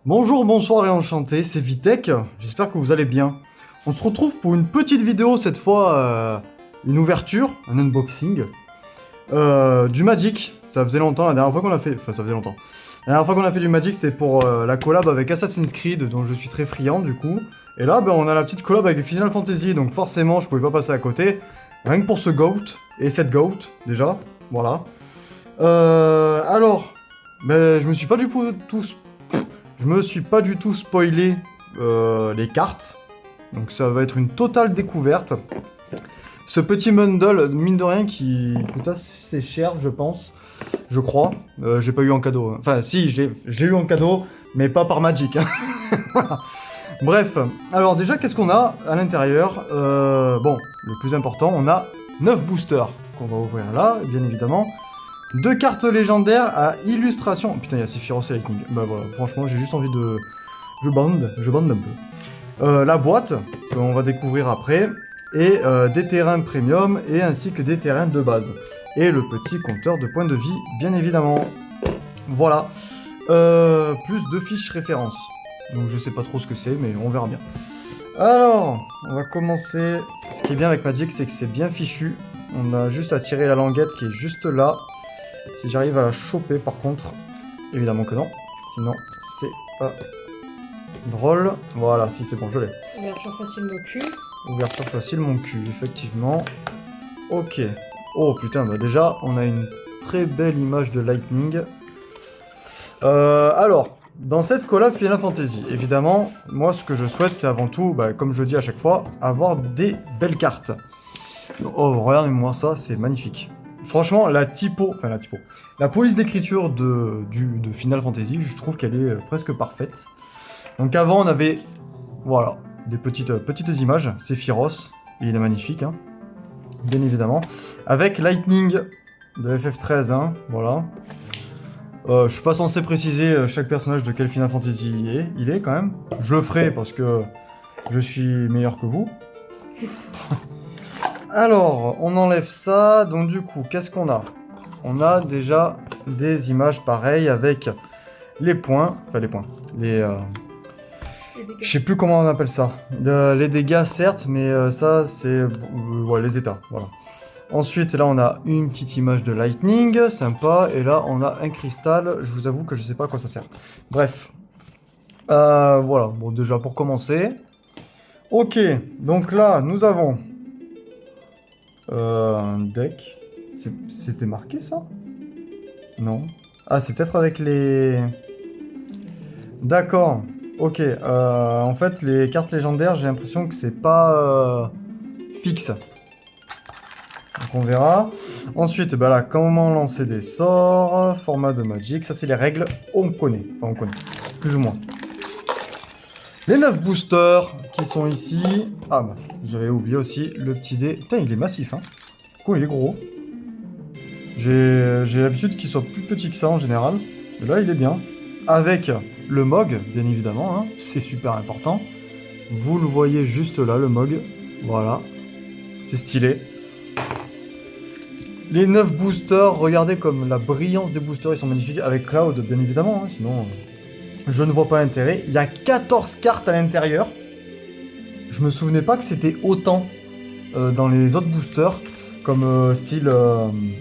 Bonjour, bonsoir et enchanté, c'est Vitek, j'espère que vous allez bien. On se retrouve pour une petite vidéo, cette fois une ouverture, un unboxing, du Magic. Ça faisait longtemps, la dernière fois qu'on a fait... Enfin, ça faisait longtemps. La dernière fois qu'on a fait du Magic, c'était pour la collab avec Assassin's Creed, dont je suis très friand du coup. Et là, on a la petite collab avec Final Fantasy, donc forcément, je pouvais pas passer à côté. Rien que pour ce GOAT, et cette GOAT, déjà, voilà. Alors, je me suis pas du tout je me suis pas du tout spoilé les cartes, donc ça va être une totale découverte. Ce petit bundle, mine de rien, qui coûte assez cher, je pense, je crois. J'ai pas eu en cadeau. Enfin, si, j'ai eu en cadeau, mais pas par Magic. Hein. Bref, alors déjà, qu'est-ce qu'on a à l'intérieur Bon, le plus important, on a 9 boosters qu'on va ouvrir là, bien évidemment. 2 cartes légendaires à illustration. Putain, il y a Sephiroth et Lightning. Bah voilà, franchement, j'ai juste envie de... Je bande un peu. La boîte, qu'on va découvrir après, et des terrains premium, et ainsi que des terrains de base. Et le petit compteur de points de vie, bien évidemment. Voilà. Plus 2 fiches références. Donc je sais pas trop ce que c'est, mais on verra bien. Alors, on va commencer. Ce qui est bien avec Magic, c'est que c'est bien fichu. On a juste à tirer la languette qui est juste là. Si j'arrive à la choper par contre, évidemment que non, sinon c'est pas drôle. Voilà, si c'est bon, je l'ai. Ouverture facile mon cul. Ouverture facile mon cul, effectivement. Ok. Oh putain, bah déjà on a une très belle image de Lightning. Alors, dans cette collab Final Fantasy, évidemment, moi ce que je souhaite c'est avant tout, comme je dis à chaque fois, avoir des belles cartes. Oh, regardez-moi ça, c'est magnifique. Franchement, la police d'écriture de Final Fantasy, je trouve qu'elle est presque parfaite. Donc avant, on avait, voilà, des petites images, Sephiroth, et il est magnifique, hein, bien évidemment, avec Lightning de FF13, hein, voilà. Je suis pas censé préciser chaque personnage de quel Final Fantasy il est quand même. Je le ferai parce que je suis meilleur que vous. Alors, on enlève ça, donc du coup, qu'est-ce qu'on a? On a déjà des images pareilles avec les points, enfin les points, je sais plus comment on appelle ça. Les dégâts, certes, mais ça, c'est ouais, les états, voilà. Ensuite, là, on a une petite image de Lightning, sympa, et là, on a un cristal, je vous avoue que je sais pas à quoi ça sert. Bref. Voilà, bon, déjà, pour commencer. Ok, donc là, nous avons... un deck. C'était marqué ça? Non. Ah, c'est peut-être avec les... D'accord. Ok. En fait, les cartes légendaires, j'ai l'impression que c'est pas fixe. Donc on verra. Ensuite, bah là, comment lancer des sorts, format de Magic. Ça, c'est les règles. On connaît. Enfin, on connaît. Plus ou moins. Les 9 boosters qui sont ici. Ah, bah, j'avais oublié aussi le petit dé. Putain, il est massif, hein. Du coup, il est gros. J'ai l'habitude qu'il soit plus petit que ça en général. Et là, il est bien. Avec le MOG, bien évidemment. Hein. C'est super important. Vous le voyez juste là, le MOG. Voilà. C'est stylé. Les 9 boosters, regardez comme la brillance des boosters, ils sont magnifiques. Avec Cloud, bien évidemment. Hein, sinon, je ne vois pas l'intérêt. Il y a 14 cartes à l'intérieur. Je me souvenais pas que c'était autant dans les autres boosters. Comme style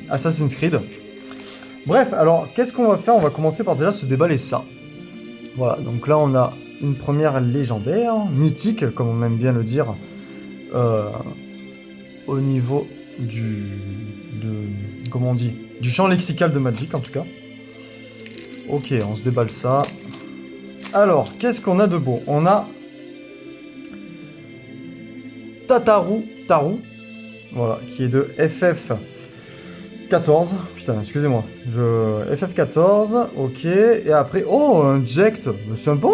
Assassin's Creed. Bref, alors, qu'est-ce qu'on va faire? On va commencer par déjà se déballer ça. Voilà, donc là, on a une première légendaire, mythique, comme on aime bien le dire, au niveau comment on dit? Du champ lexical de Magic, en tout cas. Ok, on se déballe ça. Alors, qu'est-ce qu'on a de beau? On a... Taru, voilà, qui est de FF14. Putain, excusez-moi. FF14, ok. Et après, oh, un Ject. Sympa.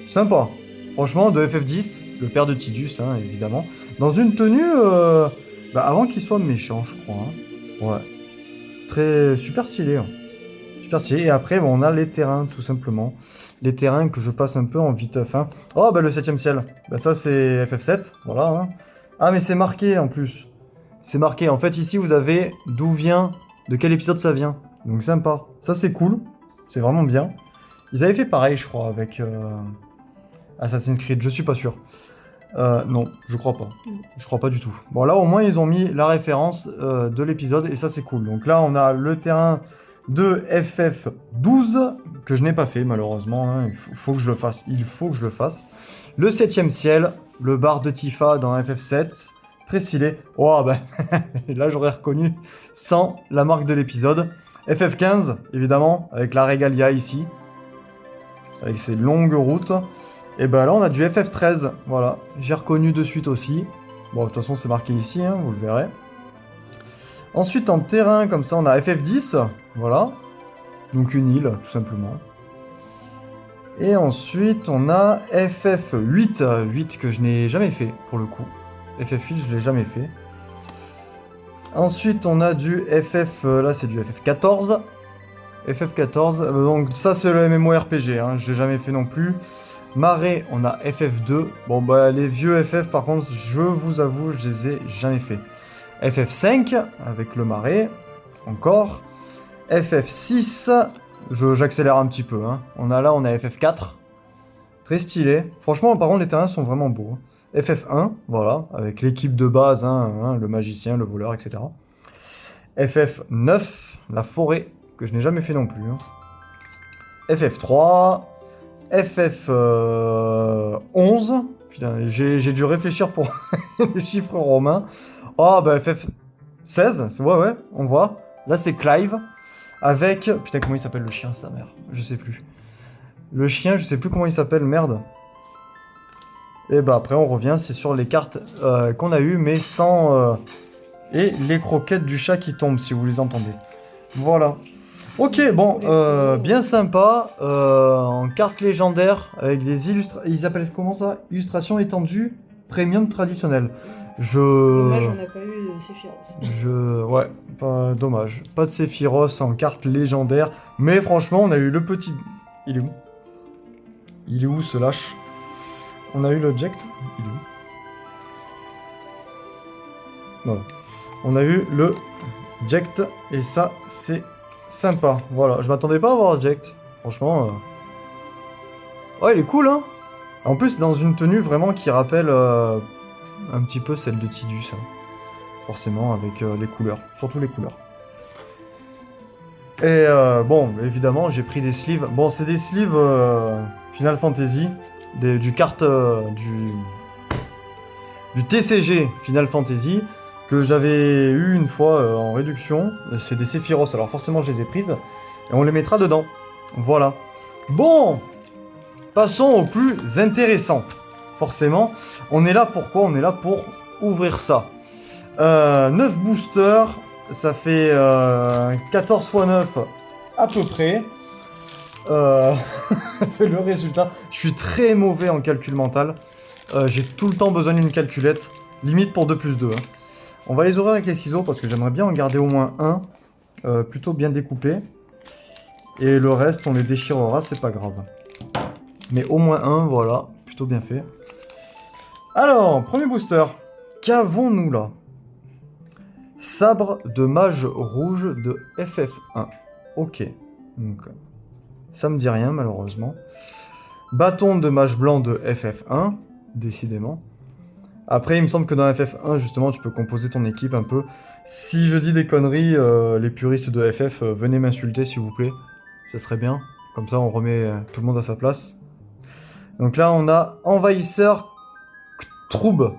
Sympa. Franchement, de FF10, le père de Tidus, hein, évidemment. Dans une tenue, avant qu'il soit méchant, je crois. Hein. Ouais. Très... Super stylé. Hein. Super stylé. Et après, on a les terrains, tout simplement. Les terrains que je passe un peu en viteuf. Hein. Oh, le 7ème ciel. Ça, c'est FF7. Voilà, hein. Ah, mais c'est marqué en plus. C'est marqué. En fait, ici, vous avez d'où vient, de quel épisode ça vient. Donc, sympa. Ça, c'est cool. C'est vraiment bien. Ils avaient fait pareil, je crois, avec Assassin's Creed, je suis pas sûr. Non, je crois pas. Je crois pas du tout. Bon, là, au moins, ils ont mis la référence de l'épisode, et ça, c'est cool. Donc là, on a le terrain de FF12, que je n'ai pas fait, malheureusement. Hein. Faut que je le fasse. Il faut que je le fasse. Le 7ème ciel, le bar de Tifa dans FF7. Très stylé. Oh, bah, là, j'aurais reconnu sans la marque de l'épisode. FF15, évidemment, avec la Regalia ici. Avec ses longues routes. Et ben là, on a du FF13, voilà. J'ai reconnu de suite aussi. Bon, de toute façon, c'est marqué ici, hein, vous le verrez. Ensuite, en terrain, comme ça, on a FF10, voilà. Donc une île, tout simplement. Et ensuite, on a FF8, 8 que je n'ai jamais fait, pour le coup. FF8, je l'ai jamais fait. Ensuite, on a du FF... là, c'est du FF14. FF14, donc ça, c'est le MMORPG, hein, je l'ai jamais fait non plus. Marais, on a FF2. Bon, bah, les vieux FF, par contre, je vous avoue, je les ai jamais fait. FF5, avec le Marais, encore. FF6, j'accélère un petit peu. Hein. On a FF4. Très stylé. Franchement, par contre, les terrains sont vraiment beaux. FF1, voilà, avec l'équipe de base, hein, le magicien, le voleur, etc. FF9, la forêt, que je n'ai jamais fait non plus. Hein. FF3... FF11, putain, j'ai dû réfléchir pour le chiffre romain. Oh, bah FF16, ouais, on voit. Là, c'est Clive, avec... Putain, comment il s'appelle le chien, sa mère? Je sais plus. Le chien, je sais plus comment il s'appelle, merde. Et bah après, on revient, c'est sur les cartes qu'on a eues, mais sans... et les croquettes du chat qui tombent, si vous les entendez. Voilà. Ok, bon, bien sympa, en carte légendaire, avec des illustrations, ils appellent comment ça? Illustrations étendues, premium traditionnel. Dommage, on n'a pas eu Sephiroth. Ouais, dommage. Pas de Sephiroth en carte légendaire, mais franchement, on a eu le petit... Il est où? Il est où, ce lâche? On a eu l'object? Il est où? Voilà. On a eu le Ject, et ça, c'est... sympa, voilà, je m'attendais pas à voir Jack. Franchement, ouais, il est cool, hein. En plus, dans une tenue vraiment qui rappelle un petit peu celle de Tidus, hein. Forcément, avec les couleurs, surtout les couleurs. Et bon, évidemment, j'ai pris des sleeves. Bon, c'est des sleeves Final Fantasy, du TCG Final Fantasy, que j'avais eu une fois en réduction. C'est des Sephiroth, alors forcément je les ai prises. Et on les mettra dedans. Voilà. Bon, passons au plus intéressant. Forcément, on est là pour quoi? On est là pour ouvrir ça. 9 boosters, ça fait 14 x 9 à peu près. C'est le résultat. Je suis très mauvais en calcul mental. J'ai tout le temps besoin d'une calculette. Limite pour 2 plus 2. Hein. On va les ouvrir avec les ciseaux parce que j'aimerais bien en garder au moins un, plutôt bien découpé. Et le reste, on les déchirera, c'est pas grave. Mais au moins un, voilà, plutôt bien fait. Alors, premier booster. Qu'avons-nous là? Sabre de mage rouge de FF1. Ok. Donc, ça me dit rien, malheureusement. Bâton de mage blanc de FF1, décidément. Après, il me semble que dans FF1, justement, tu peux composer ton équipe un peu. Si je dis des conneries, les puristes de FF, venez m'insulter, s'il vous plaît. Ce serait bien. Comme ça, on remet tout le monde à sa place. Donc là, on a Envahisseur Ktroub.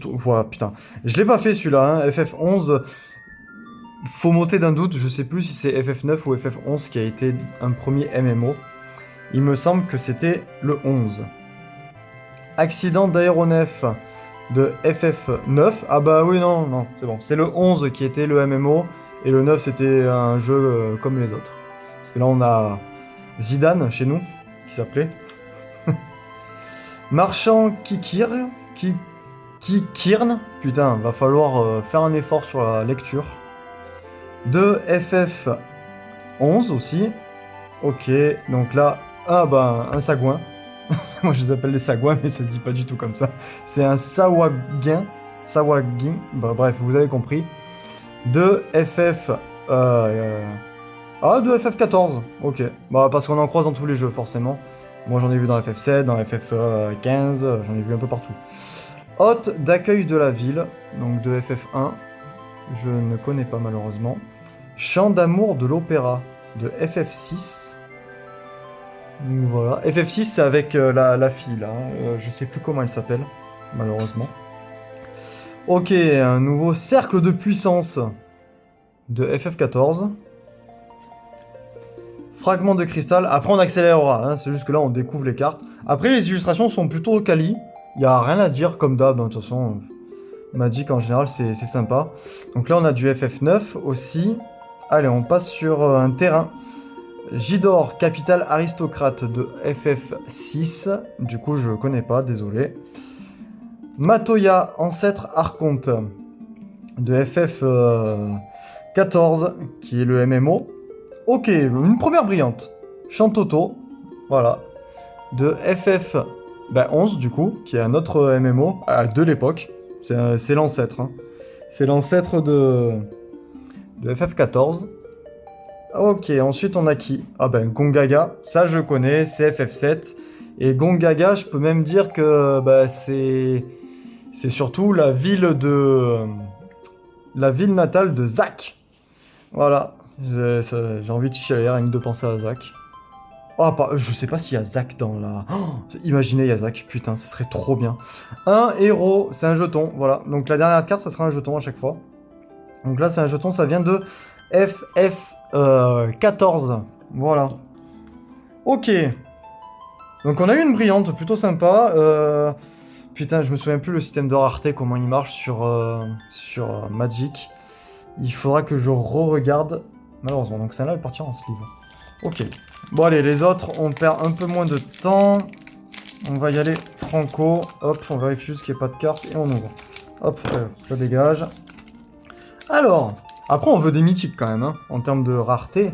Voilà, putain. Je l'ai pas fait, celui-là. Hein. FF11, faut m'ôter d'un doute. Je sais plus si c'est FF9 ou FF11 qui a été un premier MMO. Il me semble que c'était le 11. Accident d'aéronef de FF9. Ah bah oui, non, c'est bon. C'est le 11 qui était le MMO, et le 9 c'était un jeu comme les autres. Parce que là on a Zidane chez nous, qui s'appelait. Marchand Kikirn. Putain, va falloir faire un effort sur la lecture. De FF11 aussi. Ok, donc là, ah bah un sagouin. Moi je les appelle les sagouins, mais ça se dit pas du tout comme ça. C'est un sawagin. Bah, bref, vous avez compris. De FF Ah, de FF14. Ok. Bah, parce qu'on en croise dans tous les jeux, forcément. Moi, j'en ai vu dans FF7, dans FF15, j'en ai vu un peu partout. Hôte d'accueil de la ville, donc de FF1. Je ne connais pas, malheureusement. Chant d'amour de l'opéra, de FF6. Donc, voilà. FF6, c'est avec la fille, là. Je sais plus comment elle s'appelle, malheureusement. Ok, un nouveau cercle de puissance de FF14. Fragment de cristal. Après, on accélérera. Hein. C'est juste que là, on découvre les cartes. Après, les illustrations sont plutôt quali. Il n'y a rien à dire, comme d'hab. Hein. De toute façon, Magic, en général, c'est sympa. Donc là, on a du FF9 aussi. Allez, on passe sur un terrain. Jidor, capitale aristocrate de FF6. Du coup, je connais pas, désolé. Matoya, ancêtre archonte de FF14, qui est le MMO. Ok, une première brillante. Chantoto, voilà. De FF11, du coup, qui est un autre MMO de l'époque. C'est l'ancêtre. Hein. C'est l'ancêtre de FF14. Ok, ensuite on a qui? Ah ben, Gongaga, ça je connais, c'est FF7. Et Gongaga, je peux même dire que bah, c'est surtout la ville natale de Zack. Voilà, j'ai envie de chialer rien que de penser à Zack. Oh, je sais pas s'il y a Zack dans la... Oh, imaginez, il y a Zack, putain, ça serait trop bien. Un héros, c'est un jeton, voilà. Donc la dernière carte, ça sera un jeton à chaque fois. Donc là, c'est un jeton, ça vient de FF14. Voilà. Ok. Donc on a eu une brillante, plutôt sympa. Putain, je me souviens plus le système de rareté, comment il marche sur Magic. Il faudra que je re-regarde. Malheureusement, donc celle-là, elle partira en sleeve. Ok. Bon, allez, les autres, on perd un peu moins de temps. On va y aller franco. Hop, on vérifie juste qu'il n'y ait pas de carte et on ouvre. Hop, ça dégage. Alors, après, on veut des mythiques quand même, hein, en termes de rareté.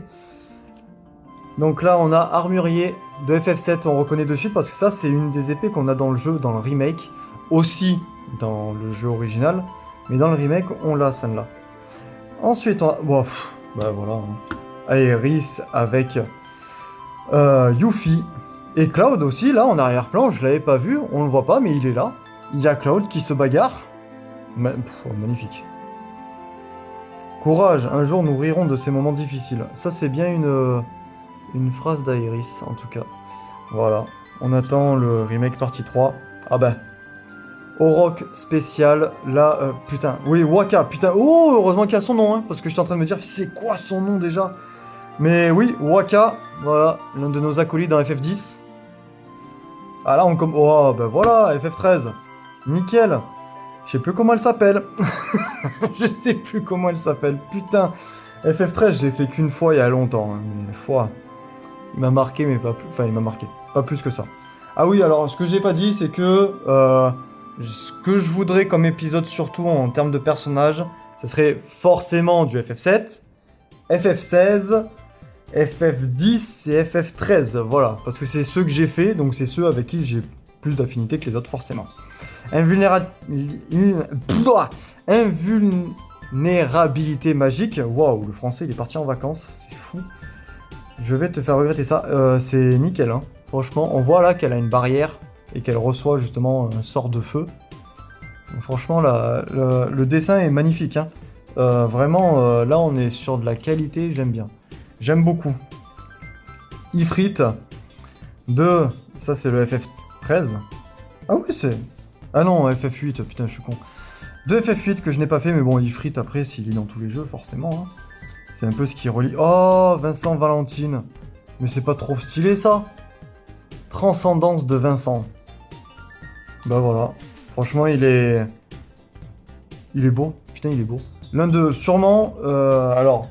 Donc là, on a Armurier de FF7, on reconnaît de suite parce que ça, c'est une des épées qu'on a dans le jeu, dans le remake. Aussi dans le jeu original, mais dans le remake, on l'a, celle-là. Ensuite, on a... Bon, bah voilà. Hein. Aeris avec Yuffie. Et Cloud aussi, là, en arrière-plan, je l'avais pas vu, on le voit pas, mais il est là. Il y a Cloud qui se bagarre. Magnifique. Courage, un jour nous rirons de ces moments difficiles. Ça, c'est bien une phrase d'Aeris, en tout cas. Voilà. On attend le remake partie 3. Ah ben. Orok spécial. Là, putain. Oui, Waka. Putain. Oh, heureusement qu'il y a son nom, hein, parce que j'étais en train de me dire, c'est quoi son nom déjà? Mais oui, Waka. Voilà. L'un de nos acolytes dans FF10. Ah là, on comme... Oh, ben voilà, FF13. Nickel. Je sais plus comment elle s'appelle. Je sais plus comment elle s'appelle. Putain. FF13, je l'ai fait qu'une fois il y a longtemps. Hein. Une fois. Il m'a marqué, mais pas plus. Enfin, il m'a marqué. Pas plus que ça. Ah oui, alors, ce que j'ai pas dit, c'est que... ce que je voudrais comme épisode, surtout en termes de personnages, ce serait forcément du FF7, FF16, FF10 et FF13. Voilà. Parce que c'est ceux que j'ai fait, donc c'est ceux avec qui j'ai plus d'affinité que les autres, forcément. Invulnérabilité magique. Waouh, le français il est parti en vacances, c'est fou. Je vais te faire regretter ça. C'est nickel, hein. Franchement, on voit là qu'elle a une barrière et qu'elle reçoit justement un sort de feu. Donc, franchement, le dessin est magnifique. Hein. Vraiment, là on est sur de la qualité, j'aime bien. J'aime beaucoup. Ifrit de... Ça c'est le FF13. Ah oui, c'est... Ah non, FF8, putain, je suis con. De FF8 que je n'ai pas fait, mais bon, Ifrit, après, s'il est dans tous les jeux, forcément. Hein. C'est un peu ce qui relie... Oh, Vincent Valentine. Mais c'est pas trop stylé, ça? Transcendance de Vincent. Bah voilà. Franchement, il est beau. Putain, il est beau. L'un de... Sûrement... alors...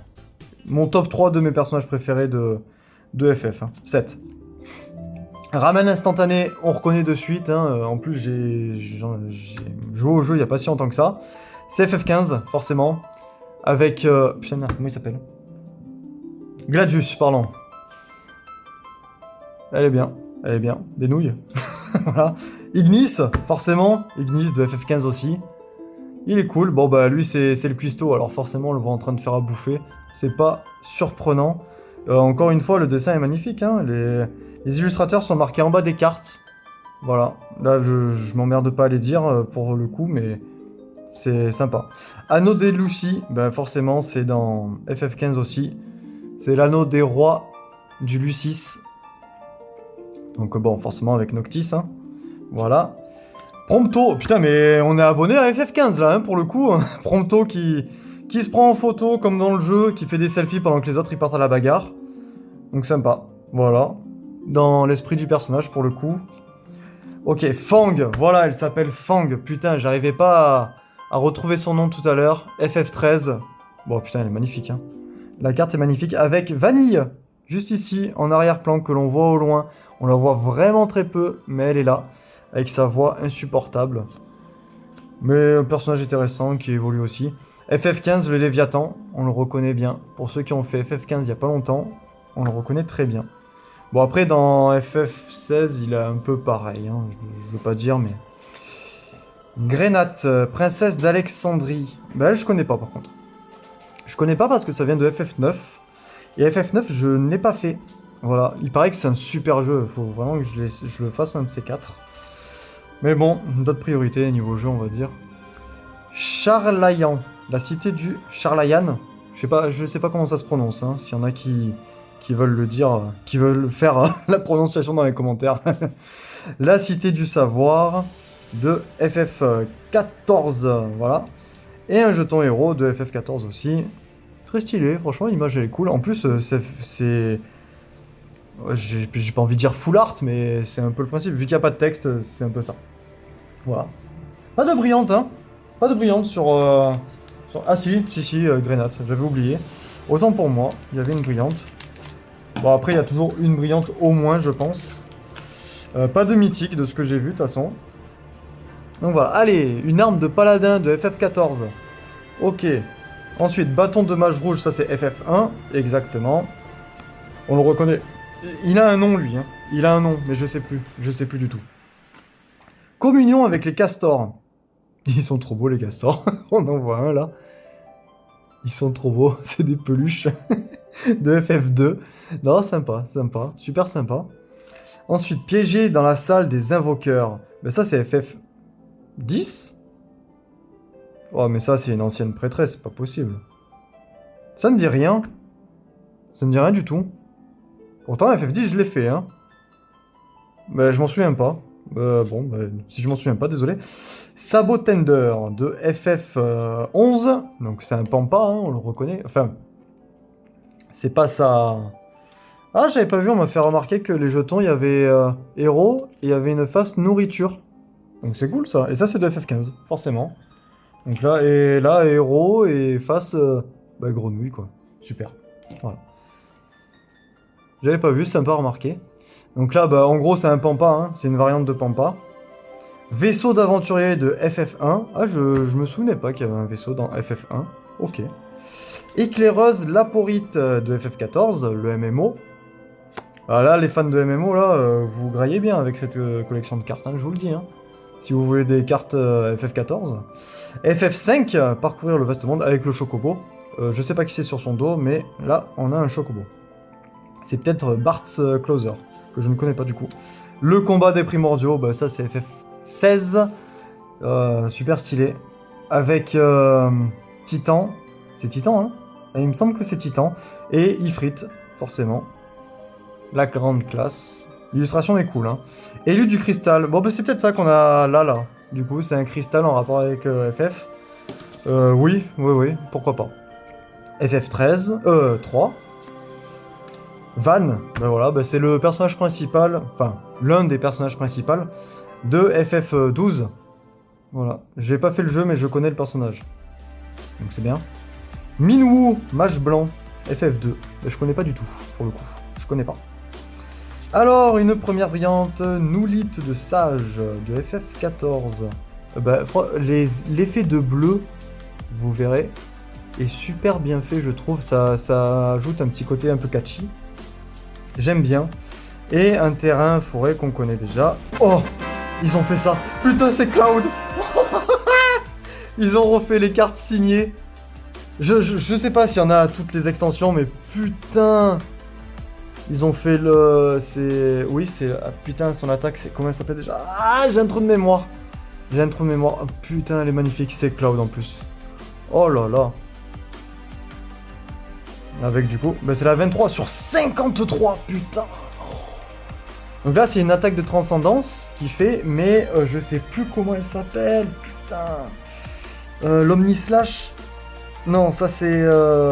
Mon top 3 de mes personnages préférés de FF. Hein. 7. Ramen instantané, on reconnaît de suite. Hein. En plus, j'ai joué au jeu il n'y a pas si longtemps que ça. C'est FF15, forcément. Avec... Putain, merde, comment il s'appelle? Gladius, pardon. Elle est bien. Elle est bien. Des nouilles. Voilà. Ignis, forcément. Ignis de FF15 aussi. Il est cool. Bon, bah, lui, c'est le cuistot. Alors, forcément, on le voit en train de faire à bouffer. C'est pas surprenant. Encore une fois, le dessin est magnifique, hein. Les illustrateurs sont marqués en bas des cartes. Voilà, là je m'emmerde pas à les dire pour le coup, mais c'est sympa. Anneau des Lucy, ben forcément c'est dans FF15 aussi. C'est l'anneau des rois du Lucis. Donc bon, forcément avec Noctis, hein. Voilà. Prompto, putain mais on est abonné à FF15 là, hein, pour le coup. Prompto qui se prend en photo comme dans le jeu, qui fait des selfies pendant que les autres ils partent à la bagarre. Donc sympa, voilà. Dans l'esprit du personnage pour le coup. Ok, Fang, voilà, elle s'appelle Fang. Putain, j'arrivais pas à retrouver son nom tout à l'heure. FF13. Bon, putain, elle est magnifique, hein. La carte est magnifique avec Vanille, juste ici, en arrière-plan, que l'on voit au loin. On la voit vraiment très peu, mais elle est là, avec sa voix insupportable. Mais un personnage intéressant qui évolue aussi. FF15, le Léviathan, on le reconnaît bien. Pour ceux qui ont fait FF15 il y a pas longtemps, on le reconnaît très bien. Bon, après, dans FF16, il est un peu pareil, hein, je veux pas dire, mais... Grenat, princesse d'Alexandrie. Ben, elle, je connais pas, par contre. Je connais pas parce que ça vient de FF9. Et FF9, je ne l'ai pas fait. Voilà, il paraît que c'est un super jeu. Il faut vraiment que je le fasse un de ces quatre. Mais bon, d'autres priorités niveau jeu, on va dire. Charlayan, la cité du Charlayan. Je sais pas comment ça se prononce, hein, s'il y en a qui veulent le dire, qui veulent faire la prononciation dans les commentaires. La cité du savoir de FF14, voilà. Et un jeton héros de FF14 aussi. Très stylé, franchement l'image elle est cool. En plus c'est... J'ai pas envie de dire full art, mais c'est un peu le principe. Vu qu'il n'y a pas de texte, c'est un peu ça. Voilà. Pas de brillante, hein. Pas de brillante sur... Ah si, Grenat, j'avais oublié. Autant pour moi, il y avait une brillante. Bon, après, il y a toujours une brillante au moins, je pense. Pas de mythique, de ce que j'ai vu, de toute façon. Donc voilà, allez, une arme de paladin de FF14. Ok. Ensuite, bâton de mage rouge, ça c'est FF1, exactement. On le reconnaît. Il a un nom, lui. Hein. Il a un nom, mais je sais plus. Je sais plus du tout. Communion avec les castors. Ils sont trop beaux, les castors. On en voit un, là. Ils sont trop beaux. C'est des peluches de FF2. Non, sympa, sympa. Super sympa. Ensuite, piégé dans la salle des invoqueurs. Ben ça, c'est FF10. Oh, mais ça, c'est une ancienne prêtresse. C'est pas possible. Ça me dit rien. Ça me dit rien du tout. Pourtant, FF10, je l'ai fait, hein. Mais je m'en souviens pas. Bon, si je m'en souviens pas, désolé. Sabot Tender de FF11. Donc c'est un Pampa, hein, on le reconnaît. Enfin, c'est pas ça... Ah, j'avais pas vu, on m'a fait remarquer que les jetons, il y avait héros et il y avait une face nourriture. Donc c'est cool ça. Et ça, c'est de FF15, forcément. Donc là, héros et face grenouille, quoi. Super. Voilà. J'avais pas vu, c'est sympa à remarquer. Donc là, en gros, c'est un Pampa, hein. C'est une variante de Pampa. Vaisseau d'aventurier de FF1. Ah, je me souvenais pas qu'il y avait un vaisseau dans FF1. Ok. Éclaireuse Laporite de FF14, le MMO. Ah là, les fans de MMO, là, vous graillez bien avec cette collection de cartes, hein, je vous le dis. Hein. Si vous voulez des cartes FF14. FF5, parcourir le vaste monde avec le Chocobo. Je sais pas qui c'est sur son dos, mais là, on a un Chocobo. C'est peut-être Bart's Closer, que je ne connais pas du coup. Le combat des primordiaux, ça c'est FF16. Super stylé. Avec Titan. C'est Titan, hein. Et il me semble que c'est Titan. Et Ifrit, forcément. La grande classe. L'illustration est cool, hein. Élu du cristal. Bon, c'est peut-être ça qu'on a là. Du coup, c'est un cristal en rapport avec FF. Oui, pourquoi pas. FF13, 3. Van, c'est le personnage principal, enfin, l'un des personnages principaux de FF12. Voilà, j'ai pas fait le jeu, mais je connais le personnage. Donc c'est bien. Minwu, mage blanc, FF2. Je connais pas du tout, pour le coup. Je connais pas. Alors, une première brillante, Noulite de Sage, de FF14. L'effet de bleu, vous verrez, est super bien fait, je trouve. Ça ajoute un petit côté un peu catchy. J'aime bien. Et un terrain forêt qu'on connaît déjà. Oh, ils ont fait ça. Putain, c'est Cloud. Ils ont refait les cartes signées. Je sais pas s'il y en a à toutes les extensions, mais putain. Ils ont fait le... c'est... Oui, c'est... Ah, putain, son attaque, c'est... Comment elle s'appelle déjà? Ah, j'ai un trou de mémoire. J'ai un trou de mémoire. Oh, putain, elle est magnifique. C'est Cloud en plus. Oh là là. Avec du coup... Ben, c'est la 23 sur 53, putain. Donc là, c'est une attaque de transcendance qui fait, mais je sais plus comment elle s'appelle, putain. L'Omnislash. Non, ça c'est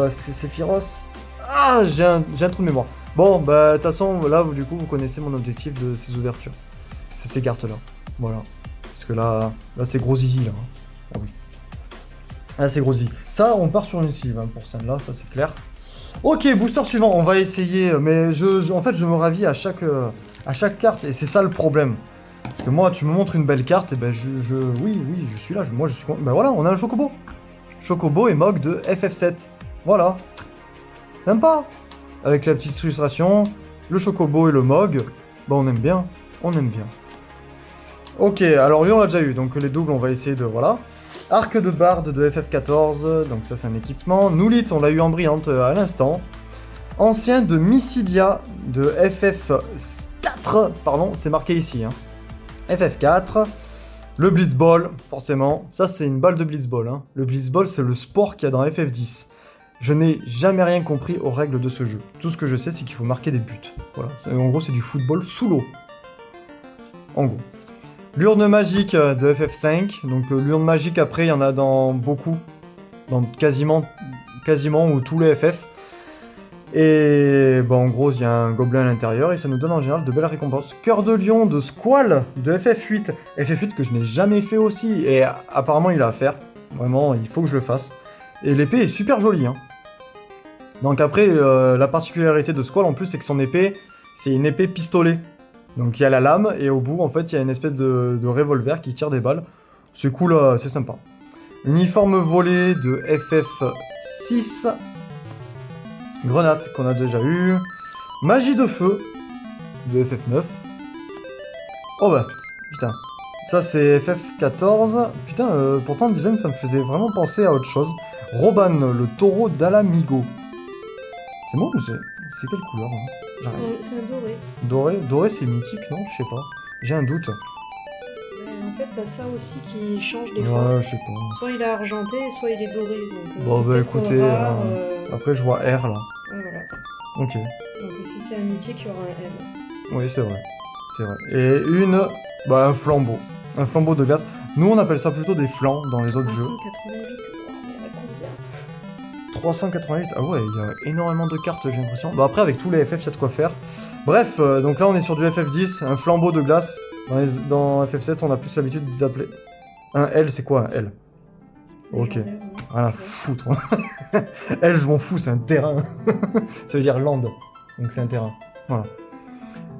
Sephiroth. Ah, j'ai un trou de mémoire. Bon, bah de toute façon, là, du coup, vous connaissez mon objectif de ces ouvertures. C'est ces cartes-là. Voilà. Parce que là c'est gros zizi, là. Ah oui. Là, c'est gros zizi. Ça, on part sur une cible, hein, pour celle-là, ça c'est clair. Ok, booster suivant, on va essayer, mais en fait, je me ravis à chaque carte, et c'est ça le problème. Parce que moi, tu me montres une belle carte, et ben oui, je suis là, moi je suis content. Ben voilà, on a un Chocobo. Chocobo et Mog de FF7. Voilà. Sympa. Avec la petite illustration, le Chocobo et le Mog, ben on aime bien, Ok, alors lui on l'a déjà eu, donc les doubles on va essayer de, voilà. Arc de Barde de FF14, donc ça c'est un équipement. Noulit, on l'a eu en brillante à l'instant. Ancien de Mysidia de FF4, pardon, c'est marqué ici. Hein. FF4. Le Blitzball, forcément. Ça c'est une balle de Blitzball. Hein. Le Blitzball c'est le sport qu'il y a dans FF10. Je n'ai jamais rien compris aux règles de ce jeu. Tout ce que je sais c'est qu'il faut marquer des buts. Voilà. En gros c'est du football sous l'eau. En gros. L'urne magique de FF5, donc l'urne magique après il y en a dans beaucoup, dans quasiment ou tous les FF. Et bon, en gros il y a un gobelin à l'intérieur et ça nous donne en général de belles récompenses. Cœur de lion de Squall de FF8, FF8 que je n'ai jamais fait aussi et apparemment il a à faire, vraiment il faut que je le fasse. Et l'épée est super jolie. Hein. Donc après la particularité de Squall en plus c'est que son épée, c'est une épée pistolet. Donc il y a la lame, et au bout, en fait, il y a une espèce de revolver qui tire des balles. C'est cool, c'est sympa. Uniforme volé de FF6. Grenade, qu'on a déjà eu. Magie de feu de FF9. Oh bah, putain. Ça, c'est FF14. Putain, pourtant, le design, ça me faisait vraiment penser à autre chose. Roban, le taureau d'Alamigo. C'est bon, mais c'est quelle couleur hein c'est un doré. Doré, c'est mythique, non? Je sais pas. J'ai un doute. En fait, t'as ça aussi qui change des fois. Ouais, je sais pas. Soit il est argenté, soit il est doré. Donc, bon, bah écoutez, rare, après je vois R là. Voilà. Ok. Donc si c'est un mythique, il y aura un M. Oui, c'est vrai. C'est vrai. Et un flambeau. Un flambeau de glace. Nous, on appelle ça plutôt des flancs dans les autres jeux. 388. Oh, mais il y en a combien? 388. Ah ouais, il y a énormément de cartes, j'ai l'impression. Bah après, avec tous les FF, il y a de quoi faire. Bref, donc là, on est sur du FF10, un flambeau de glace. Dans FF7, on a plus l'habitude d'appeler... Un L, c'est quoi un L? Ok. Rien à foutre. L, je m'en fous, c'est un terrain. Ça veut dire land. Donc c'est un terrain. Voilà.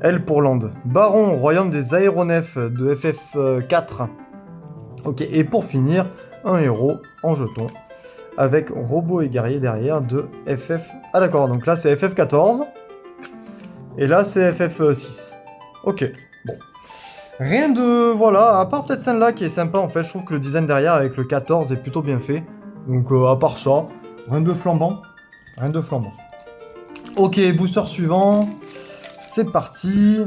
L pour land. Baron, royaume des aéronefs de FF4. Ok, et pour finir, un héros en jeton. Avec robot et guerrier derrière de FF... Ah d'accord, donc là c'est FF14. Et là c'est FF6. Ok, bon. Rien de... Voilà, à part peut-être celle-là qui est sympa en fait. Je trouve que le design derrière avec le 14 est plutôt bien fait. Donc à part ça, rien de flambant. Rien de flambant. Ok, booster suivant. C'est parti.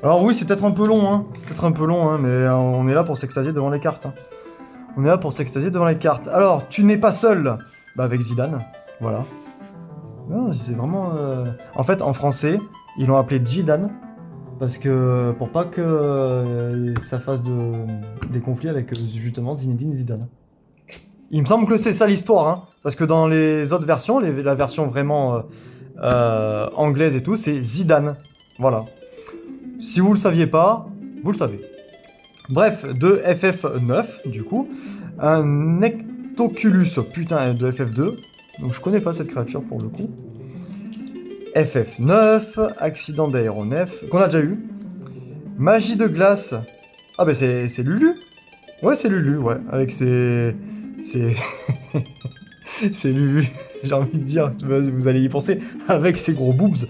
Alors oui, c'est peut-être un peu long, hein. C'est peut-être un peu long, hein, mais on est là pour s'extasier devant les cartes. Hein. On est là pour s'extasier devant les cartes. Alors, tu n'es pas seul. Bah avec Zidane, voilà. Non, c'est vraiment... En fait, en français, ils l'ont appelé Zidane. Parce que... Pour pas que ça fasse des conflits avec, justement, Zinedine Zidane. Il me semble que c'est ça l'histoire, hein. Parce que dans les autres versions, la version vraiment anglaise et tout, c'est Zidane. Voilà. Si vous le saviez pas, vous le savez. Bref, de FF9, du coup, un Nectoculus, putain, de FF2. Donc je connais pas cette créature pour le coup. FF9, accident d'aéronef, qu'on a déjà eu. Magie de glace. Ah bah c'est Lulu. Ouais, c'est Lulu, ouais, avec ses... c'est Lulu, j'ai envie de dire, vous allez y penser, avec ses gros boobs,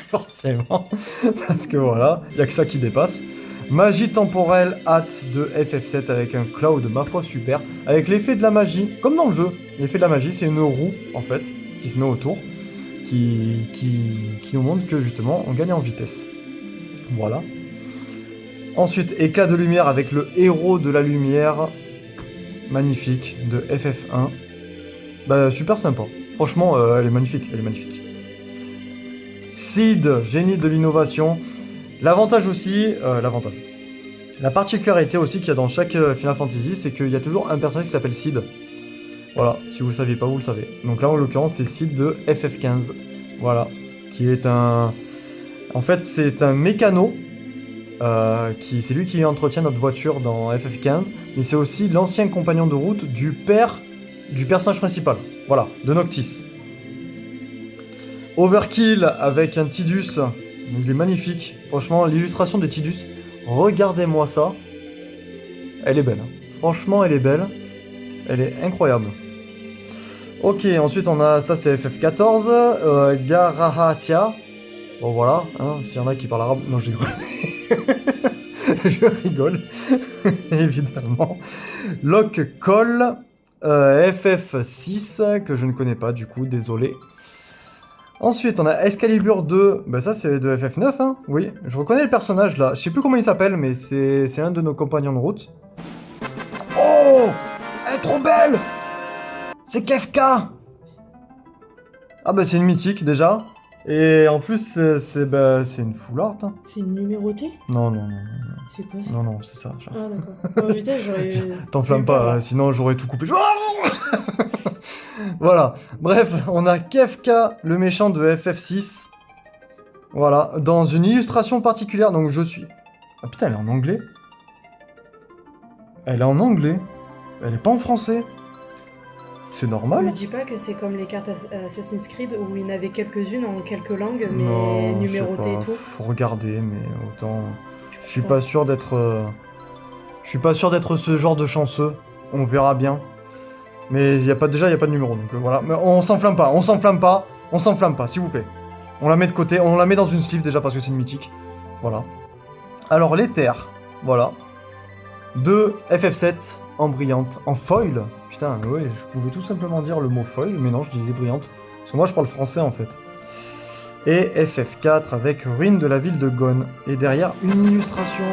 forcément, parce que voilà, il n'y a que ça qui dépasse. Magie temporelle hâte de FF7 avec un Cloud, ma foi super, avec l'effet de la magie, comme dans le jeu. L'effet de la magie, c'est une roue, en fait, qui se met autour, qui nous montre que justement on gagne en vitesse. Voilà. Ensuite, éclat de lumière avec le héros de la lumière. Magnifique, de FF1. Bah, super sympa. Franchement, elle est magnifique, elle est magnifique. Sid, génie de l'innovation. L'avantage aussi, la particularité aussi qu'il y a dans chaque Final Fantasy, c'est qu'il y a toujours un personnage qui s'appelle Sid. Voilà, si vous ne saviez pas, vous le savez. Donc là, en l'occurrence, c'est Sid de FF15. Voilà, qui est un... En fait, c'est un mécano. C'est lui qui entretient notre voiture dans FF15. Mais c'est aussi l'ancien compagnon de route du père du personnage principal. Voilà, de Noctis. Overkill avec un Tidus. Donc, il est magnifique. Franchement, l'illustration de Tidus, regardez-moi ça. Elle est belle. Franchement, elle est belle. Elle est incroyable. Ok, ensuite on a, ça c'est FF14, Garahatia. Bon voilà, hein, s'il y en a qui parlent arabe, non je rigole. Je rigole, évidemment. Lock Call, FF6, que je ne connais pas du coup, désolé. Ensuite on a Excalibur 2, bah ça c'est de FF9, hein, oui. Je reconnais le personnage là, je sais plus comment il s'appelle, mais c'est un de nos compagnons de route. Oh, elle est trop belle! C'est Kefka! Ah bah c'est une mythique déjà. Et en plus c'est une full art. Hein. C'est une numérotée? Non. C'est quoi ça? Non, c'est ça. Ah d'accord. Oh, putain, j'aurais... T'enflamme pas, sinon j'aurais tout coupé. Voilà. Bref, on a Kefka, le méchant de FF6. Voilà. Dans une illustration particulière, donc je suis... Ah putain, elle est en anglais. Elle est en anglais. Elle est pas en français. C'est normal. Me dis pas que c'est comme les cartes Assassin's Creed où il y en avait quelques-unes en quelques langues, mais non, numérotées et tout. Faut regarder, mais autant... Je suis pas sûr d'être... Je suis pas sûr d'être ce genre de chanceux. On verra bien. Mais il y a pas de numéro, donc voilà. Mais on s'enflamme pas, s'il vous plaît. On la met de côté, on la met dans une sleeve déjà parce que c'est une mythique. Voilà. Alors l'éther, voilà. De FF7 en brillante, en foil. Putain, ouais, je pouvais tout simplement dire le mot foil, mais non, je disais brillante. Parce que moi, je parle français, en fait. Et FF4 avec ruine de la ville de Gon. Et derrière, une illustration,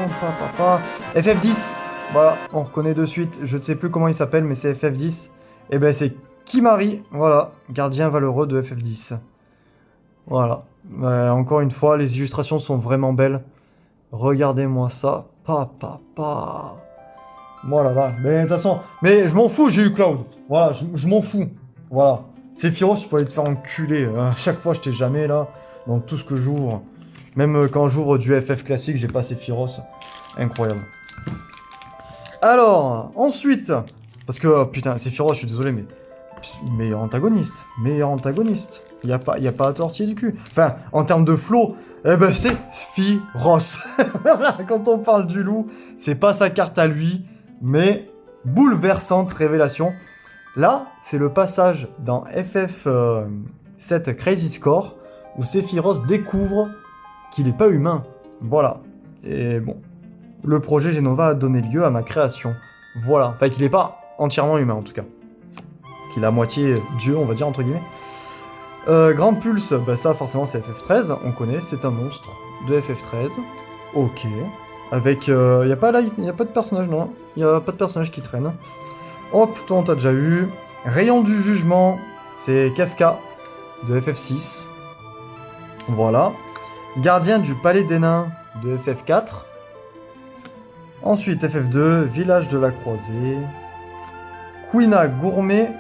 FF10, voilà, on reconnaît de suite. Je ne sais plus comment il s'appelle, mais c'est FF10. Et ben, c'est Kimari, voilà, gardien valeureux de FF10. Voilà. Encore une fois, les illustrations sont vraiment belles. Regardez-moi ça. Voilà, là. Mais de toute façon, mais je m'en fous, j'ai eu Cloud. Voilà, je m'en fous. Voilà. Sephiroth, je peux aller te faire enculer. À chaque fois, je t'ai jamais là. Dans tout ce que j'ouvre. Même quand j'ouvre du FF classique, j'ai pas Sephiroth. Incroyable. Alors, ensuite. Parce que, putain, Sephiroth, je suis désolé, mais. Meilleur antagoniste. Y a pas à tortiller du cul. Enfin, en termes de flow, eh ben, c'est Sephiroth. Quand on parle du loup, c'est pas sa carte à lui. Mais bouleversante révélation. Là, c'est le passage dans FF7 Crazy Score où Sephiroth découvre qu'il n'est pas humain. Voilà. Et bon, le projet Genova a donné lieu à ma création. Voilà. Enfin, qu'il n'est pas entièrement humain en tout cas. Qu'il a moitié dieu, on va dire, entre guillemets. Grand Pulse, bah ça forcément c'est FF13, on connaît, c'est un monstre de FF13. Ok. Avec... y a pas de personnage, non. Y a pas de personnage qui traîne. Hop, toi on t'a déjà eu. Rayon du jugement, c'est Kefka de FF6. Voilà. Gardien du palais des nains de FF4. Ensuite FF2, village de la croisée. Quina gourmet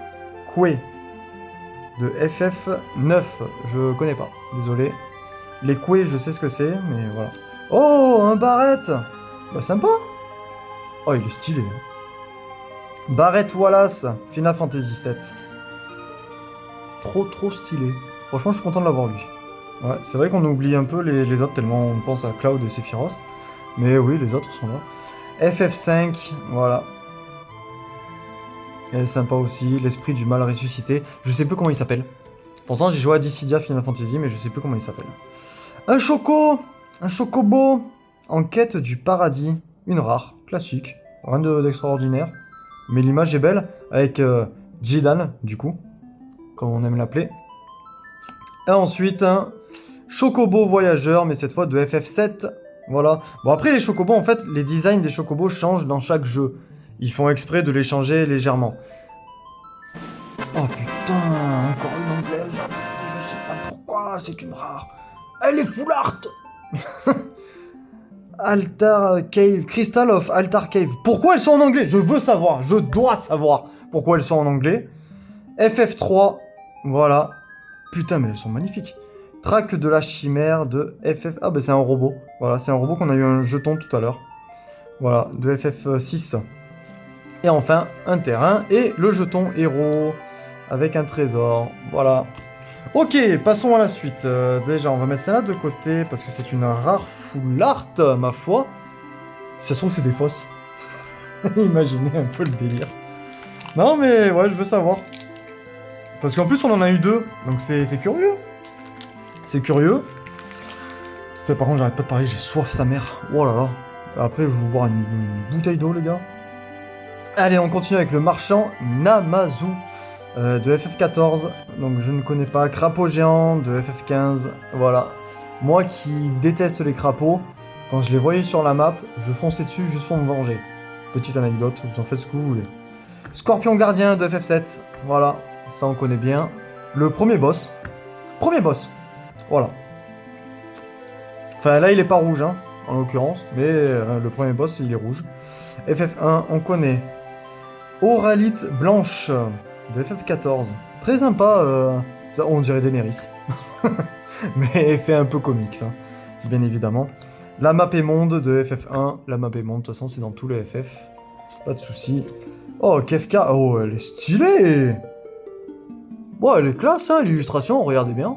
Koué de FF9. Je connais pas, désolé. Les Koué, je sais ce que c'est, mais voilà. Oh, un Barrett! Bah sympa! Oh, il est stylé. Barrett Wallace, Final Fantasy VII. Trop stylé. Franchement, je suis content de l'avoir lui. Ouais, c'est vrai qu'on oublie un peu les autres tellement on pense à Cloud et Sephiroth. Mais oui, les autres sont là. FF5, voilà. Elle est sympa aussi. L'esprit du mal ressuscité. Je sais plus comment il s'appelle. Pourtant, j'ai joué à Dissidia Final Fantasy, mais je sais plus comment il s'appelle. Un choco! Un chocobo! En quête du paradis. Une rare, classique. Rien d'extraordinaire. Mais l'image est belle. Avec Jidan, du coup. Comme on aime l'appeler. Et ensuite, un Chocobo Voyageur, mais cette fois de FF7. Voilà. Bon, après, les Chocobos, en fait, les designs des Chocobos changent dans chaque jeu. Ils font exprès de les changer légèrement. Oh putain, encore une anglaise. Je sais pas pourquoi, c'est une rare. Elle est full art. Altar Cave, Crystal of Altar Cave. Pourquoi elles sont en anglais? Je veux savoir, je dois savoir pourquoi elles sont en anglais. FF3, voilà. Putain, mais elles sont magnifiques. Track de la chimère de FF... Ah, bah c'est un robot. Voilà, c'est un robot qu'on a eu un jeton tout à l'heure. Voilà, de FF6. Et enfin, un terrain et le jeton héros avec un trésor. Voilà. Ok, passons à la suite. Déjà, on va mettre celle-là de côté parce que c'est une rare full art, ma foi. Si ça se trouve, c'est des fausses. Imaginez un peu le délire. Non, mais ouais, je veux savoir. Parce qu'en plus, on en a eu deux. Donc c'est curieux. C'est curieux. Putain, par contre, j'arrête pas de parler, j'ai soif sa mère. Oh là là. Après, je vais vous boire une bouteille d'eau, les gars. Allez, on continue avec le marchand Namazu de FF14. Donc, je ne connais pas. Crapaud géant de FF15. Voilà. Moi qui déteste les crapauds, quand je les voyais sur la map, je fonçais dessus juste pour me venger. Petite anecdote, vous en faites ce que vous voulez. Scorpion gardien de FF7. Voilà. Ça, on connaît bien. Le premier boss. Premier boss. Voilà. Enfin, là, il est pas rouge, hein, en l'occurrence. Mais le premier boss, il est rouge. FF1, on connaît. Oralite blanche de FF14. Très sympa. Ça, on dirait Daenerys. Mais fait un peu comics, hein, bien évidemment. La map et monde de FF1. La map et monde, de toute façon, c'est dans tous les FF. Pas de soucis. Oh, Kefka. Oh, elle est stylée. Bon, elle est classe, hein, l'illustration, regardez bien.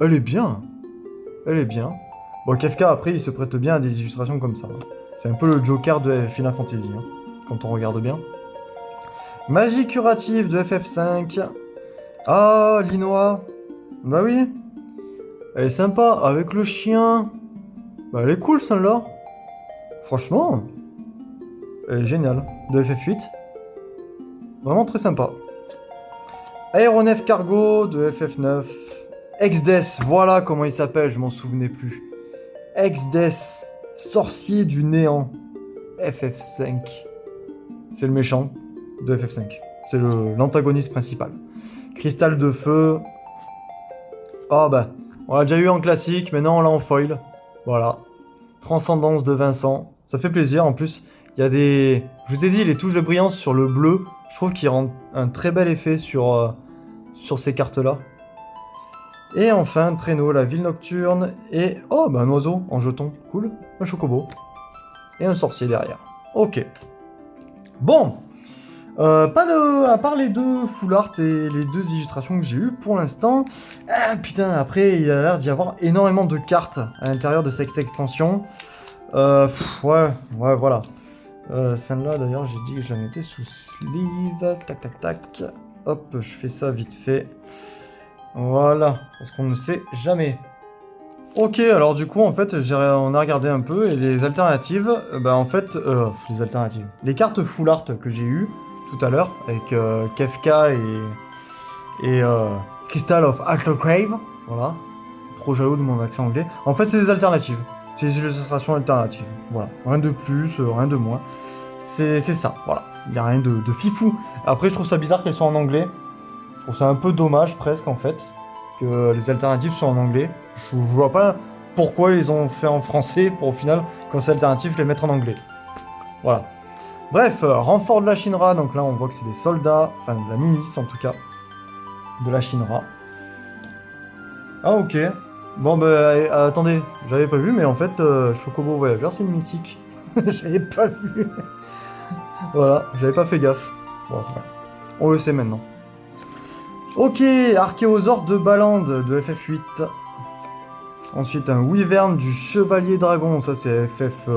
Elle est bien. Elle est bien. Bon, Kefka, après, il se prête bien à des illustrations comme ça. C'est un peu le Joker de Final Fantasy, hein, quand on regarde bien. Magie curative de FF5. Ah, Linoa. Bah oui. Elle est sympa, avec le chien. Bah, elle est cool, celle-là. Franchement. Elle est géniale. De FF8. Vraiment très sympa. Aéronef Cargo de FF9. Exdes, voilà comment il s'appelle, je m'en souvenais plus. Exdes, sorcier du néant. FF5. C'est le méchant de FF5. C'est l'antagoniste principal. Cristal de feu. Ah bah, on l'a déjà eu en classique, maintenant on l'a en foil. Voilà. Transcendance de Vincent. Ça fait plaisir, en plus, il y a des... Je vous ai dit, les touches de brillance sur le bleu, je trouve qu'ils rendent un très bel effet sur ces cartes-là. Et enfin, traîneau, la ville nocturne, et... Oh, bah un oiseau en jeton, cool. Un chocobo. Et un sorcier derrière. Ok. Bon. Pas de... À part les deux full art et les deux illustrations que j'ai eues pour l'instant. Ah, putain, après, il a l'air d'y avoir énormément de cartes à l'intérieur de cette extension. Ouais, voilà. Celle-là, d'ailleurs, j'ai dit que je la mettais sous sleeve. Tac, tac, tac. Hop, je fais ça vite fait. Voilà, parce qu'on ne sait jamais. Ok, alors du coup, en fait, on a regardé un peu, et les alternatives, bah en fait, les alternatives. Les cartes full art que j'ai eues tout à l'heure, avec Kefka et Crystal of Altar Cave, voilà. Trop jaloux de mon accent anglais. En fait, c'est des alternatives. C'est des illustrations alternatives. Voilà. Rien de plus, rien de moins. C'est ça, voilà. Il n'y a rien de fifou. Après, je trouve ça bizarre qu'elles soient en anglais. Je trouve ça un peu dommage, presque, en fait, que les alternatives soient en anglais. Je vois pas pourquoi ils les ont fait en français pour, au final, quand c'est alternatif, les mettre en anglais. Voilà. Bref, renfort de la Shinra. Donc là, on voit que c'est des soldats, enfin, de la milice, en tout cas, de la Shinra. Ah, ok. Bon, bah, attendez, j'avais pas vu, mais en fait, Chocobo Voyageur, c'est une mythique. J'avais pas vu. Voilà, j'avais pas fait gaffe. Bon, voilà. On le sait maintenant. Ok, Archéosaure de Balande de FF8. Ensuite, un Wyvern du Chevalier Dragon. Ça, c'est FF...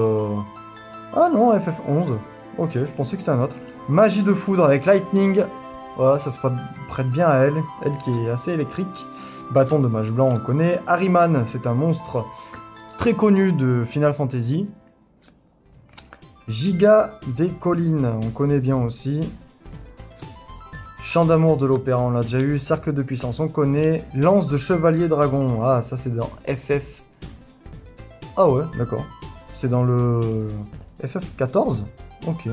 Ah non, FF11. Ok, je pensais que c'était un autre. Magie de foudre avec Lightning. Voilà, ça se prête bien à elle. Elle qui est assez électrique. Bâton de mage blanc, on connaît. Harryman, c'est un monstre très connu de Final Fantasy. Giga des collines, on connaît bien aussi. Chant d'amour de l'opéra, on l'a déjà eu. Cercle de puissance, on connaît. Lance de chevalier dragon. Ah, ça c'est dans FF. Ah ouais, d'accord. C'est dans le FF14. Ok.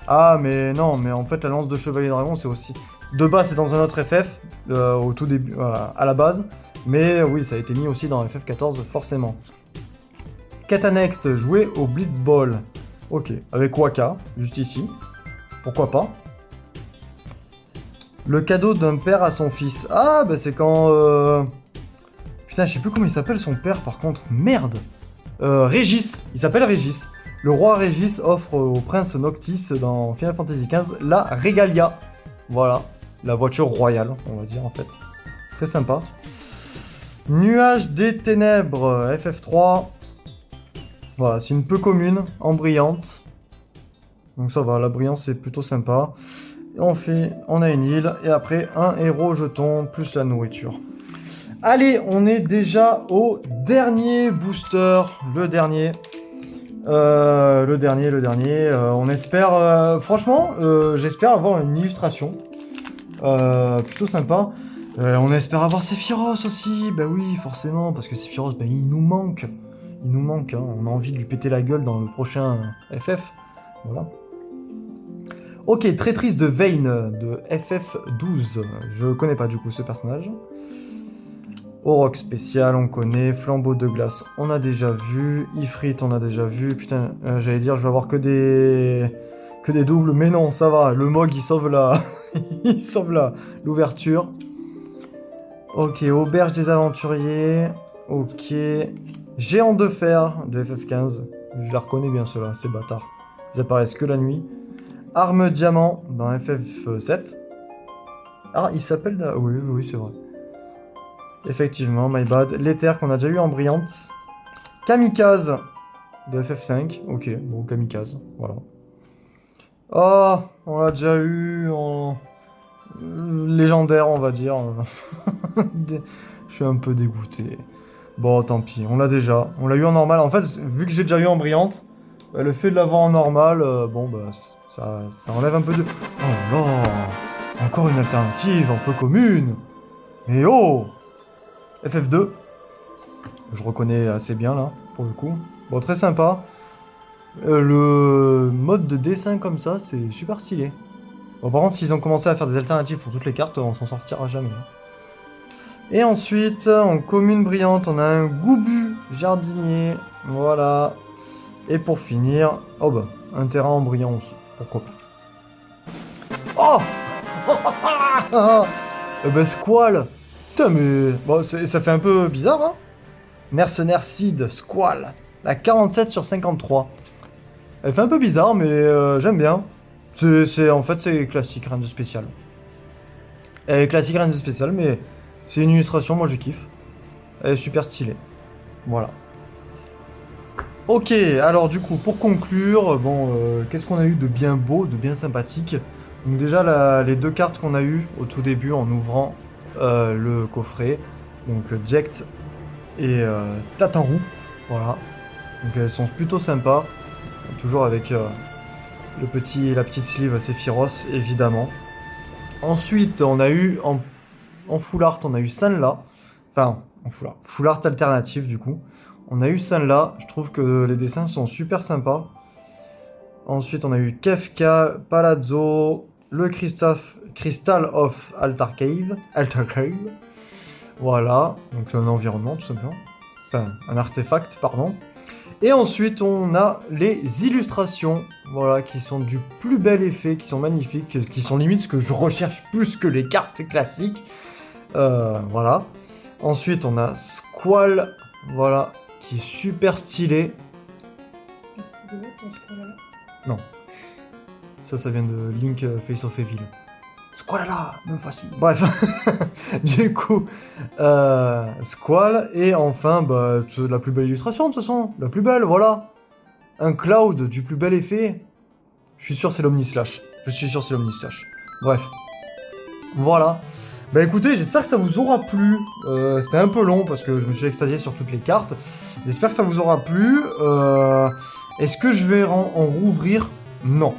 Ah, mais non, mais en fait, la lance de chevalier dragon, c'est aussi... De base, c'est dans un autre FF, au tout début, à la base. Mais oui, ça a été mis aussi dans FF14, forcément. Quête annexe, jouer au Blitzball. Ok, avec Waka, juste ici. Pourquoi pas. Le cadeau d'un père à son fils. Ah, bah c'est quand... Putain, je sais plus comment il s'appelle son père, par contre. Merde. Régis. Il s'appelle Régis. Le roi Régis offre au prince Noctis dans Final Fantasy XV la Regalia. Voilà. La voiture royale, on va dire, en fait. Très sympa. Nuage des ténèbres, FF3. Voilà, c'est une peu commune, en brillante. Donc ça va, la brillance c'est plutôt sympa. Et on a une île, et après un héros jeton, plus la nourriture. Allez, on est déjà au dernier booster, le dernier. On espère, franchement, j'espère avoir une illustration. Plutôt sympa. On espère avoir Sephiroth aussi, bah oui, forcément, parce que Sephiroth, bah, il nous manque. Il nous manque, hein. On a envie de lui péter la gueule dans le prochain FF. Voilà. Ok, Traîtrise de Vayne de FF12. Je connais pas du coup ce personnage. Auroch spécial, on connaît. Flambeau de glace, on a déjà vu. Ifrit, on a déjà vu. Putain, j'allais dire, je vais avoir que des doubles, mais non, ça va. Le Mog, il sauve la... il sauve l'ouverture. Ok, Auberge des aventuriers. Ok. Géant de fer de FF15. Je la reconnais bien ceux-là, ces bâtards. Ils apparaissent que la nuit. Arme diamant dans FF7. Ah, il s'appelle... Oui, c'est vrai. Effectivement, my bad. L'éther qu'on a déjà eu en brillante. Kamikaze de FF5. Ok, bon, Kamikaze, voilà. Oh, on l'a déjà eu en... légendaire, on va dire. Je suis un peu dégoûté. Bon, tant pis, on l'a déjà. On l'a eu en normal. En fait, vu que j'ai déjà eu en brillante, le fait de l'avoir en normal, bon, bah, ça enlève un peu de... Oh là, encore une alternative un peu commune. Mais oh, FF2. Je reconnais assez bien, là, pour le coup. Bon, très sympa. Le mode de dessin comme ça, c'est super stylé. Bon, par contre, s'ils ont commencé à faire des alternatives pour toutes les cartes, on s'en sortira jamais. Et ensuite, en commune brillante, on a un Goubu jardinier. Voilà. Et pour finir, oh bah, un terrain en brillant aussi. Pourquoi pas. Oh bah, Squall. Putain, mais... Bon, ça fait un peu bizarre, hein. Mercenaire Seed, Squall. La 47 sur 53. Elle fait un peu bizarre, mais j'aime bien. En fait, c'est classique, rien de spécial. Elle est classique, rien de spécial, mais c'est une illustration, moi je kiffe. Elle est super stylée. Voilà. Ok, alors du coup, pour conclure, bon, qu'est-ce qu'on a eu de bien beau, de bien sympathique? Donc déjà, les deux cartes qu'on a eues au tout début en ouvrant le coffret, donc Jekt et Tataru, voilà. Donc elles sont plutôt sympas, toujours avec la petite sleeve Sephiroth, évidemment. Ensuite, on a eu en full art, on a eu Sanla, enfin, en full art alternative du coup. On a eu Sanla, je trouve que les dessins sont super sympas. Ensuite, on a eu Kefka, Palazzo, le Crystal of Altar Cave. Voilà, donc c'est un environnement tout simplement. Enfin, un artefact, pardon. Et ensuite, on a les illustrations, voilà, qui sont du plus bel effet, qui sont magnifiques, qui sont limite ce que je recherche plus que les cartes classiques. Voilà. Ensuite, on a Squall, voilà, qui est super stylé. Non. Ça vient de Link Face of Evil. Squall, me voici. Bref. Du coup, Squall. Et enfin, bah, la plus belle illustration, de toute façon. La plus belle, voilà. Un Cloud du plus bel effet. Je suis sûr c'est l'Omnislash. Bref. Voilà. Bah écoutez, j'espère que ça vous aura plu. C'était un peu long parce que je me suis extasié sur toutes les cartes. J'espère que ça vous aura plu. Est-ce que je vais en rouvrir? Non.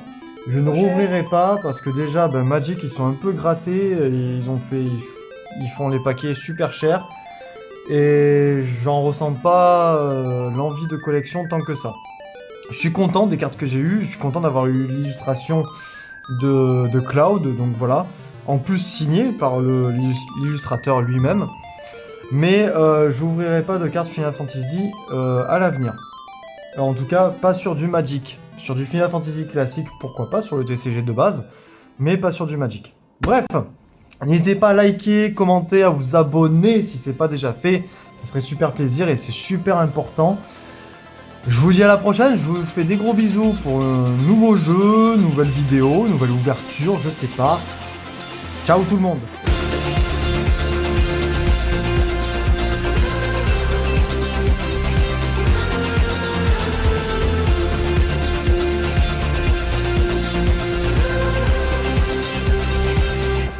Je ne rouvrirai pas parce que déjà, ben, Magic, ils sont un peu grattés. Ils font les paquets super chers. Et j'en ressens pas l'envie de collection tant que ça. Je suis content des cartes que j'ai eues. Je suis content d'avoir eu l'illustration de Cloud. Donc voilà. En plus signé par l'illustrateur lui-même. Mais je n'ouvrirai pas de cartes Final Fantasy à l'avenir. Alors, en tout cas, pas sur du Magic. Sur du Final Fantasy classique, pourquoi pas, sur le TCG de base, mais pas sur du Magic. Bref, n'hésitez pas à liker, commenter, à vous abonner si c'est pas déjà fait. Ça ferait super plaisir et c'est super important. Je vous dis à la prochaine, je vous fais des gros bisous pour un nouveau jeu, nouvelle vidéo, nouvelle ouverture, je sais pas. Ciao tout le monde!